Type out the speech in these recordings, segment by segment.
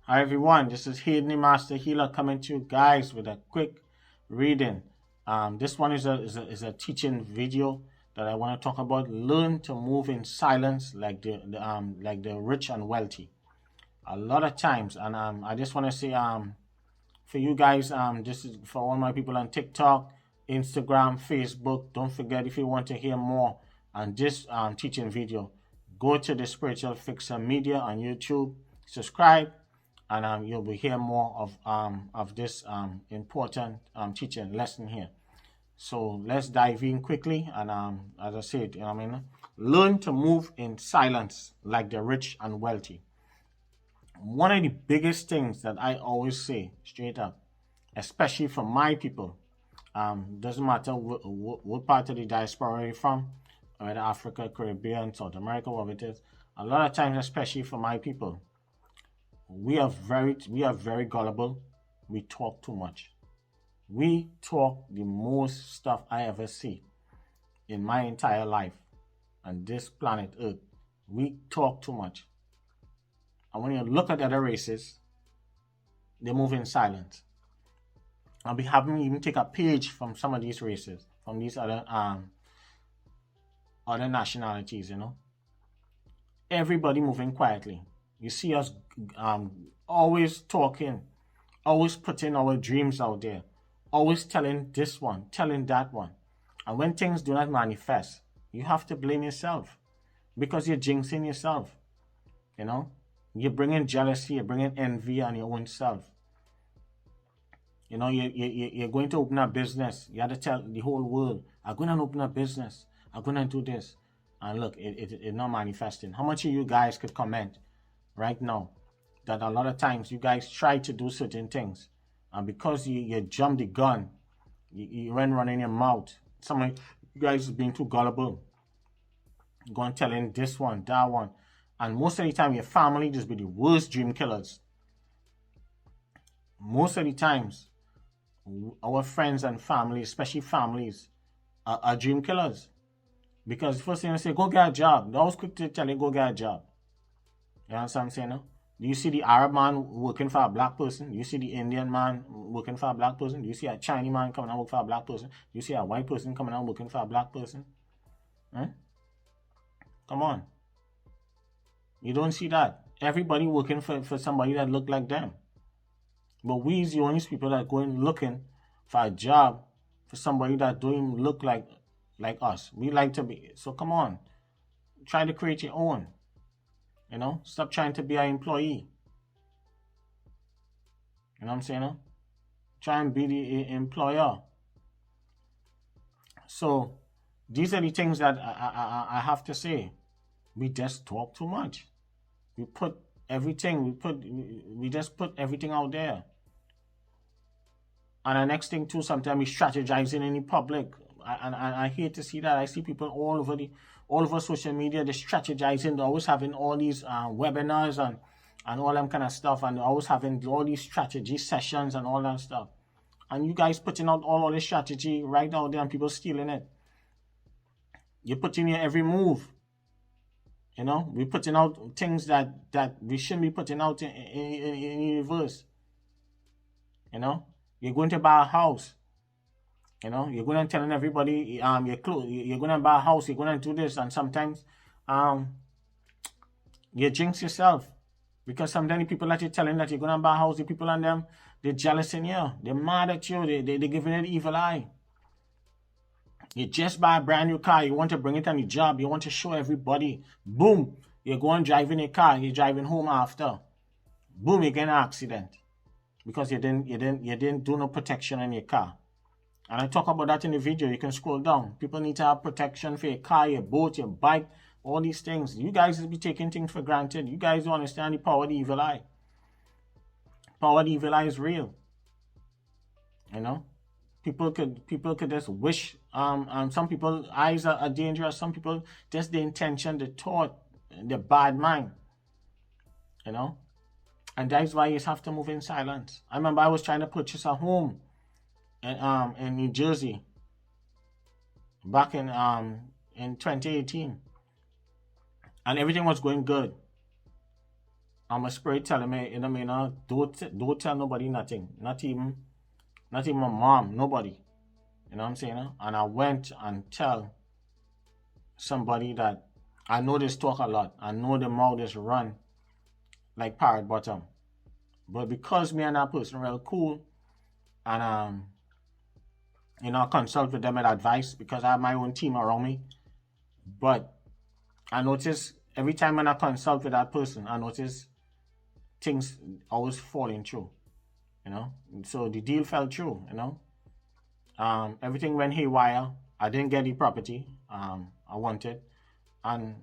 Hi everyone, this is Hayden Master Healer coming to you guys with a quick reading. This one is a teaching video that I want to talk about. Learn to move in silence like the rich and wealthy. A lot of times, and I just want to say for you guys, this is for all my people on TikTok, Instagram, Facebook. Don't forget, if you want to hear more on this teaching video, go to the Spiritual Fixer Media on YouTube, subscribe, and you'll be hear more of this important teaching lesson here. So let's dive in quickly, and as I said, learn to move in silence like the rich and wealthy. One of the biggest things that I always say straight up, especially for my people, doesn't matter what part of the diaspora you're from, whether Africa, Caribbean, South America, whatever it is. A lot of times, especially for my people, we are very gullible. We talk too much. We talk the most stuff I ever see in my entire life on this planet Earth. We talk too much. And when you look at other races, they move in silence. I'll be having even take a page from some of these races, from these other nationalities, Everybody moving quietly. You see us always talking, always putting our dreams out there, always telling this one, telling that one. And when things do not manifest, you have to blame yourself because you're jinxing yourself. You're bringing jealousy, you're bringing envy on your own self. You're going to open a business. You have to tell the whole world, I'm going to open a business. I'm going to do this. And look, it's not manifesting. How much of you guys could comment right now that a lot of times you guys try to do certain things, and because you jump the gun, you went running your mouth. Some of you guys being too gullible, going telling this one, that one, and most of the time your family just be the worst dream killers. Most of the times, our friends and family, especially families, are dream killers. Because the first thing they say, go get a job. They're always quick to tell you, go get a job. You understand what I'm saying? No? Do you see the Arab man working for a black person? Do you see the Indian man working for a black person? Do you see a Chinese man coming out working for a black person? Do you see a white person coming out working for a black person? Huh? Come on. You don't see that. Everybody working for somebody that look like them. But we is the only people that going looking for a job for somebody that don't even look like us. We like to be. So come on. Try to create your own. Stop trying to be an employee. You know what I'm saying? No? Try and be the employer. So these are the things that I have to say. We just talk too much. We put everything. We just put everything out there. And the next thing too, sometimes we strategizing in the public. And I hate to see that. I see people all over social media, they're strategizing. They're always having all these webinars and all that kind of stuff. And they're always having all these strategy sessions and all that stuff. And you guys putting out all this strategy right out there and people stealing it. You're putting in every move. We're putting out things that we shouldn't be putting out in reverse. You're going to buy a house. You're going and telling everybody you're going to buy a house, you're going to do this, and sometimes you jinx yourself because sometimes the people that you're telling that you're going to buy a house, the people on them, they're jealous in you, they're mad at you, they're giving it the evil eye. You just buy a brand new car, you want to bring it on your job, you want to show everybody, boom, you're going driving a car, you're driving home after, boom, you get an accident because you didn't do no protection on your car. And I talk about that in the video. You can scroll down. People need to have protection for your car, your boat, your bike, all these things. You guys will be taking things for granted. You guys don't understand the power of the evil eye. Power of the evil eye is real. People could just wish. Some people's eyes are dangerous. Some people just the intention, the thought, the bad mind. And that's why you have to move in silence. I remember I was trying to purchase a home in New Jersey back in 2018, and everything was going good. my spirit telling me, don't tell nobody nothing. Not even my mom, nobody. You know what I'm saying? And I went and tell somebody that I know this talk a lot. I know the mouth is run like parrot bottom. But because me and that person real cool, and I consult with them and advice because I have my own team around me. But I notice every time when I consult with that person, I notice things always falling through. So the deal fell through. Everything went haywire. I didn't get the property I wanted, and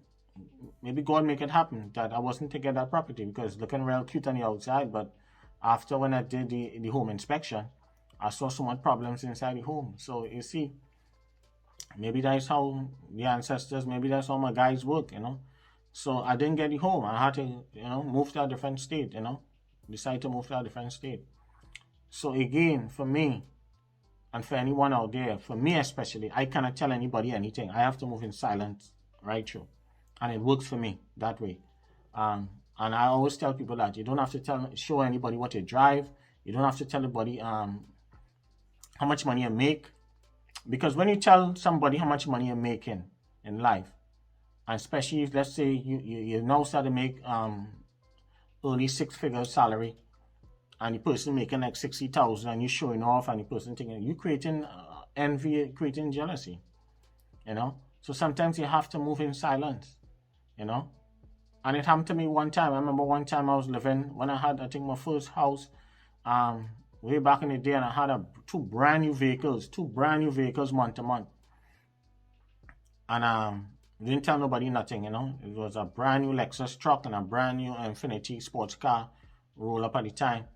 maybe God make it happen that I wasn't to get that property because looking real cute on the outside, but after when I did the home inspection, I saw so much problems inside the home. So you see, maybe that's how the ancestors, maybe that's how my guys work. So I didn't get the home. I had to, move to a different state, decide to move to a different state. So again, for me, and for anyone out there, for me especially, I cannot tell anybody anything. I have to move in silence right through. And it works for me that way. And I always tell people that you don't have to show anybody what you drive. You don't have to tell anybody how much money you make. Because when you tell somebody how much money you're making in life, and especially if, let's say, you now start to make early six-figure salary, and the person making like 60,000 and you showing off, and the person thinking, you creating envy, creating jealousy, So sometimes you have to move in silence, And it happened to me one time. I remember one time I was living, when I had, I think, my first house, way back in the day, and I had two brand new vehicles month to month. And didn't tell nobody nothing, It was a brand new Lexus truck and a brand new Infiniti sports car, roll up at the time,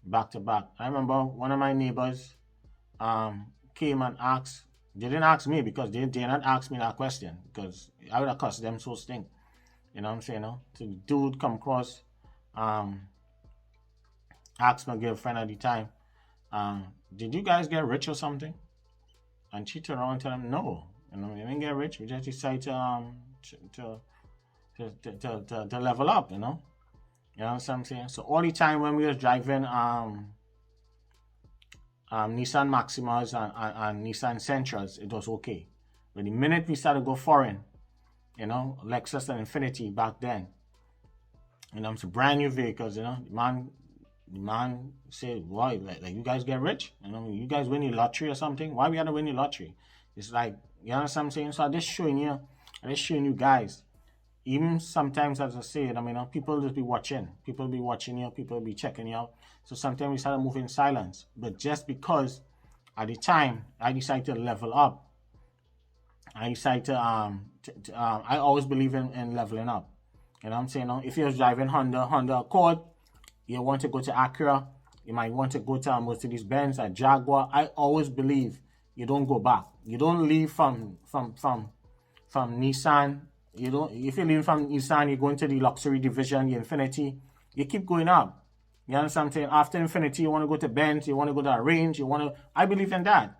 back to back. I remember one of my neighbors came and asked. They didn't ask me because they did not ask me that question because I would have cussed them so stink. You know what I'm saying? So the dude come across, asked my girlfriend at the time, did you guys get rich or something? And she turned around and told him, no, we didn't get rich. We just decided to level up, You know what I'm saying? So all the time when we was driving Nissan Maximas and Nissan Sentras, it was okay. But the minute we started to go foreign, Lexus and Infiniti back then, some brand new vehicles, the man said, why, like you guys get rich? You guys win the lottery or something? Why we had to win the lottery? It's like, you know what I'm saying? So I'm just showing you guys. Even sometimes, as I said, people just be watching. People be watching you. People be checking you out. So sometimes we start to move in silence. But just because at the time I decided to level up, I decided to I always believe in leveling up. You know what I'm saying? If you're driving Honda Accord, you want to go to Acura, you might want to go to a Mercedes-Benz, a Jaguar. I always believe you don't go back. You don't leave from Nissan. If you leave from Nissan, you go into the luxury division, the Infiniti. You keep going up. You understand what I'm saying? After Infiniti, you want to go to Benz, you want to go to a Range, I believe in that.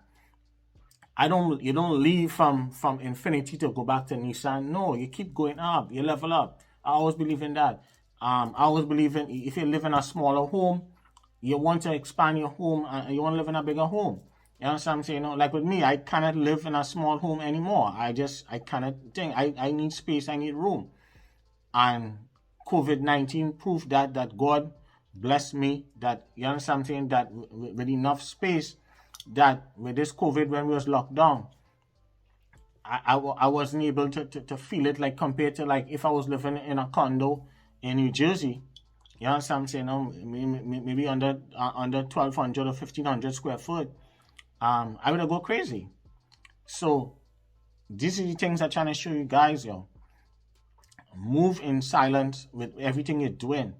You don't leave from Infiniti to go back to Nissan. No, you keep going up. You level up. I always believe in that. I always believe in, if you live in a smaller home, you want to expand your home and you want to live in a bigger home. You understand what I'm saying? Like with me, I cannot live in a small home anymore. I cannot think. I need space. I need room. And COVID-19 proved that God blessed me, that, you understand what I'm saying, that with enough space, that with this COVID, when we was locked down, I wasn't able to feel it, like compared to like if I was living in a condo in New Jersey. You understand what I'm saying? Maybe under 1,200 or 1,500 square foot. I would go crazy. So these are the things I'm trying to show you guys, Move in silence with everything you're doing.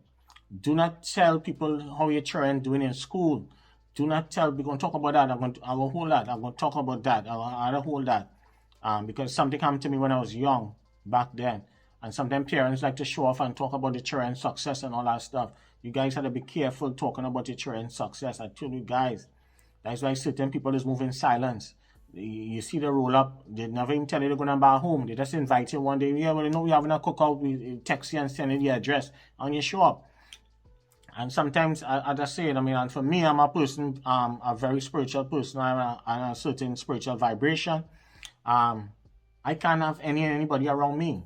Do not tell people how your children doing in school. Do not tell. We're going to talk about that. I will hold that. I'm going to talk about that. I'll hold that. Because something happened to me when I was young back then. And sometimes parents like to show off and talk about the children's success and all that stuff. You guys have to be careful talking about your children's success. I tell you guys. That's why certain people just move in silence. You see the roll up, they never even tell you they're going to buy a home. They just invite you one day. Yeah, well, we're having a cookout. We text you and send you the address, and you show up. And sometimes, I just say it, I mean, and for me, I'm a person, a very spiritual person. I'm a certain spiritual vibration. Um, I can't have anybody around me.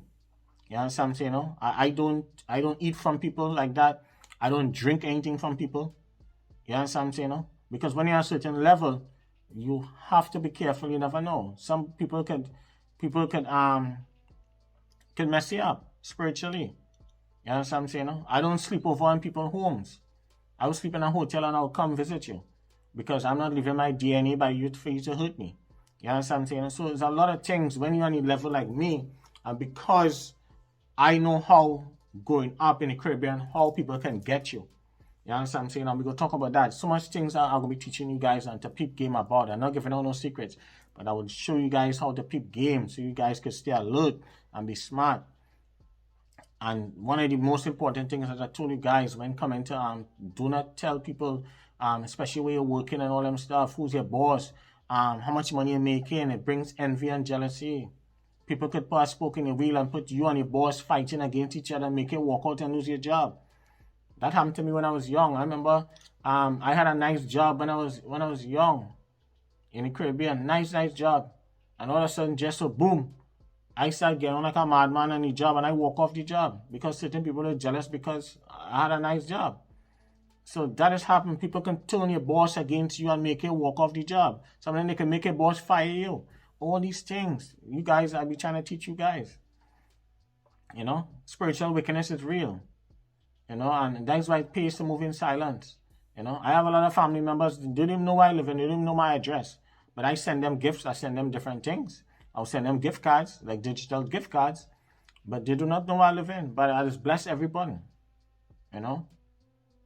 You understand what I'm saying? No? I don't eat from people like that. I don't drink anything from people. You understand what I'm saying? No? Because when you're at a certain level, you have to be careful. You never know. Some people can mess you up spiritually. You understand what I'm saying? No? I don't sleep over in people's homes. I will sleep in a hotel and I'll come visit you. Because I'm not leaving my DNA by you for you to hurt me. You understand what I'm saying? So there's a lot of things when you're on a level like me, and because I know how growing up in the Caribbean, how people can get you. You understand what I'm saying? And we're going to talk about that. So much things I'm going to be teaching you guys and to peep game about. I'm not giving out no secrets, but I will show you guys how to peep game so you guys can stay alert and be smart. And one of the most important things, as I told you guys, when coming to do not tell people, especially where you're working and all them stuff, who's your boss, how much money you're making. It brings envy and jealousy. People could put a spoke in the wheel and put you and your boss fighting against each other, make you walk out and lose your job. That happened to me when I was young. I remember I had a nice job when I was young in the Caribbean, nice job, and all of a sudden, just so boom, I started getting on like a madman on the job, and I walk off the job because certain people are jealous because I had a nice job. So that has happened. People can turn your boss against you and make you walk off the job. Sometimes they can make your boss fire you. All these things, you guys, I'll be trying to teach you guys. You know, spiritual wickedness is real. You know, and that's why it pays to move in silence. You know, I have a lot of family members, they didn't even know where I live and they didn't even know my address. But I send them gifts, I send them different things. I'll send them gift cards, like digital gift cards. But they do not know where I live in. But I just bless everybody. You know?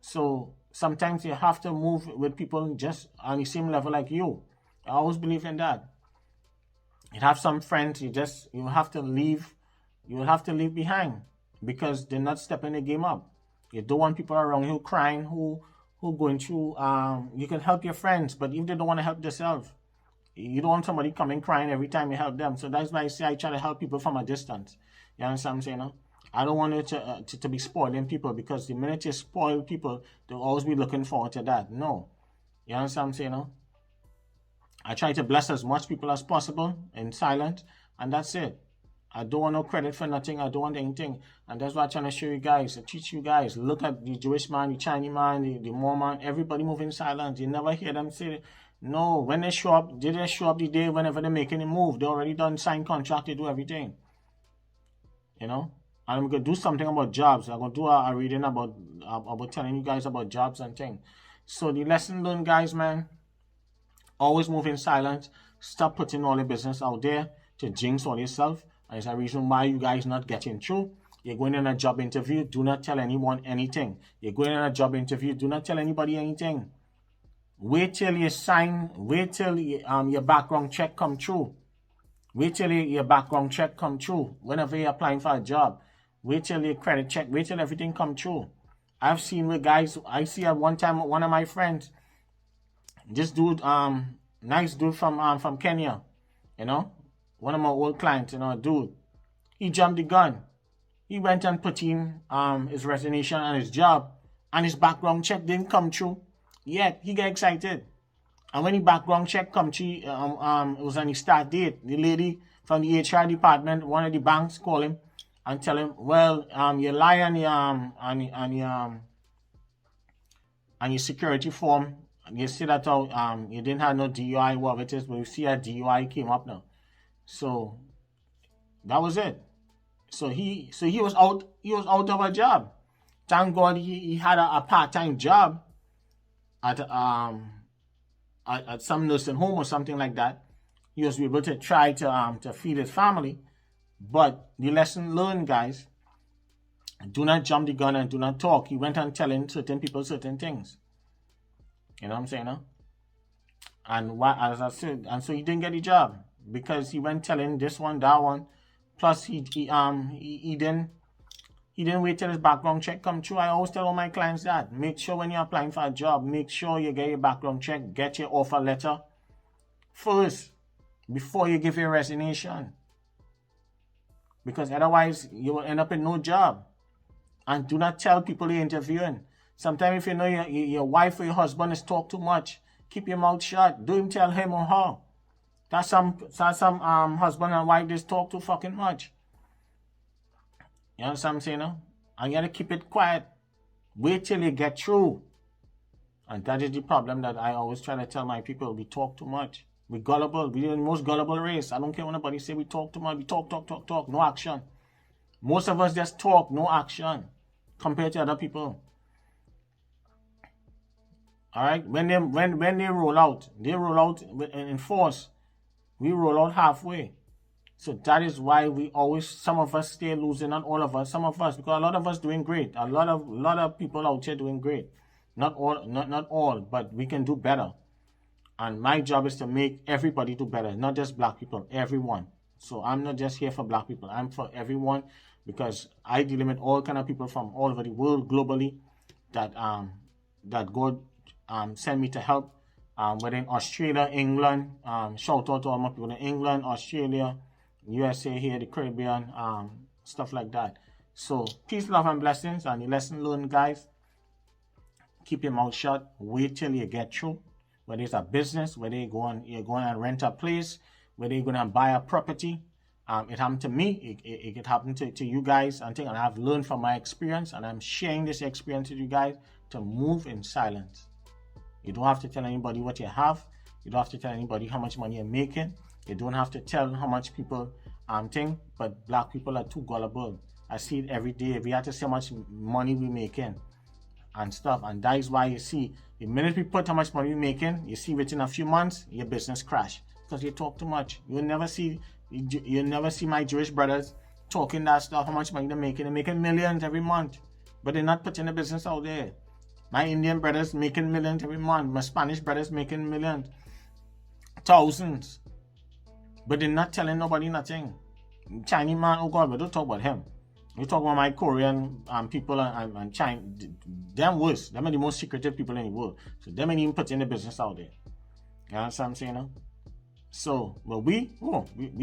So sometimes you have to move with people just on the same level like you. I always believe in that. You have some friends you have to leave behind because they're not stepping the game up. You don't want people around you crying who going through you can help your friends, but if they don't want to help themselves, you don't want somebody coming crying every time you help them. So that's why I say I try to help people from a distance. You understand what I'm saying? No? I don't want it to be spoiling people, because the minute you spoil people, they'll always be looking forward to that. No. You understand what I'm saying? No? I try to bless as much people as possible in silence, and that's it. I don't want no credit for nothing. I don't want anything. And that's what I'm trying to show you guys, to teach you guys. Look at the Jewish man, the Chinese man, the Mormon, everybody move in silence. You never hear them say, no, when they show up, they just show up the day whenever they're making a move. They already done sign contract, they do everything. You know? And I'm going to do something about jobs. I'm going to do a reading about telling you guys about jobs and things. So the lesson learned, guys, man, always move in silence. Stop putting all your business out there to jinx all yourself. And it's a reason why you guys not getting through. You're going in a job interview, do not tell anyone anything. You're going in a job interview, do not tell anybody anything. Wait till you sign, wait till your background check come through. Wait till your background check come through. Whenever you're applying for a job, wait till your credit check, wait till everything come through. I've seen with guys, I see at one time one of my friends, this dude, nice dude from Kenya, you know, one of my old clients, you know, dude, he jumped the gun. He went and put in his resignation on his job, and his background check didn't come through yet. He got excited, and when the background check come through, it was on the start date. The lady from the HR department, one of the banks, call him and tell him, well, you lie on your security form. You see that you didn't have no DUI, whatever it is, but you see a DUI came up now. So that was it. So he was out of a job. Thank God he had a part-time job at some nursing home or something like that. He was able to try to feed his family. But the lesson learned, guys, do not jump the gun and do not talk. He went on telling certain people certain things. You know what I'm saying, no? And as I said, and so he didn't get the job because he went telling this one, that one. Plus he didn't wait till his background check come through. I always tell all my clients that. Make sure when you're applying for a job, make sure you get your background check, get your offer letter first before you give your resignation. Because otherwise you will end up in no job. And do not tell people you're interviewing. Sometimes if you know your wife or your husband is talk too much, keep your mouth shut. Don't tell him or her. That's some husband and wife just talk too fucking much. You know what I'm saying? No? And you gotta keep it quiet. Wait till you get through. And that is the problem that I always try to tell my people. We talk too much. We gullible. We're the most gullible race. I don't care what anybody say. We talk too much. We talk. No action. Most of us just talk, no action. Compared to other people. Alright? When they roll out in force. We roll out halfway. So that is why we always, some of us stay losing, not all of us, some of us, because a lot of us doing great. A lot of people out here doing great. Not all, but we can do better. And my job is to make everybody do better, not just black people, everyone. So I'm not just here for black people, I'm for everyone, because I deal with all kind of people from all over the world globally that God sent me to help. Whether in Australia, England, shout out to all my people in England, Australia, USA here, the Caribbean, stuff like that. So peace, love, and blessings. And the lesson learned, guys. Keep your mouth shut. Wait till you get through. Whether it's a business, whether you're going and rent a place, whether you're going to buy a property. It happened to me. It could happen to you guys. And I've learned from my experience, and I'm sharing this experience with you guys to move in silence. You don't have to tell anybody what you have. You don't have to tell anybody how much money you're making. You don't have to tell how much people think. But black people are too gullible. I see it every day. We have to see how much money we're making and stuff. And that is why you see, the minute we put how much money we're making, you see within a few months, your business crash. Because you talk too much. You'll never see my Jewish brothers talking that stuff, how much money they're making. They're making millions every month. But they're not putting the business out there. My Indian brothers making millions every month. My Spanish brothers making millions. Thousands. But they're not telling nobody nothing. Chinese man, oh God, but don't talk about him. You talk about my Korean people and China. Them worse. Them are the most secretive people in the world. So them ain't even putting the business out there. You know what I'm saying? No? So, but we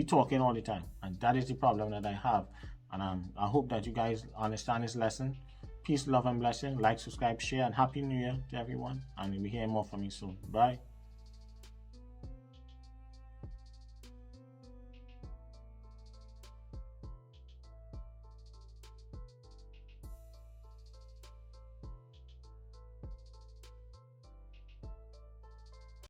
talking all the time. And that is the problem that I have. And I hope that you guys understand this lesson. Peace, love, and blessing. Like, subscribe, share, and Happy New Year to everyone. And you'll be hearing more from me soon. Bye.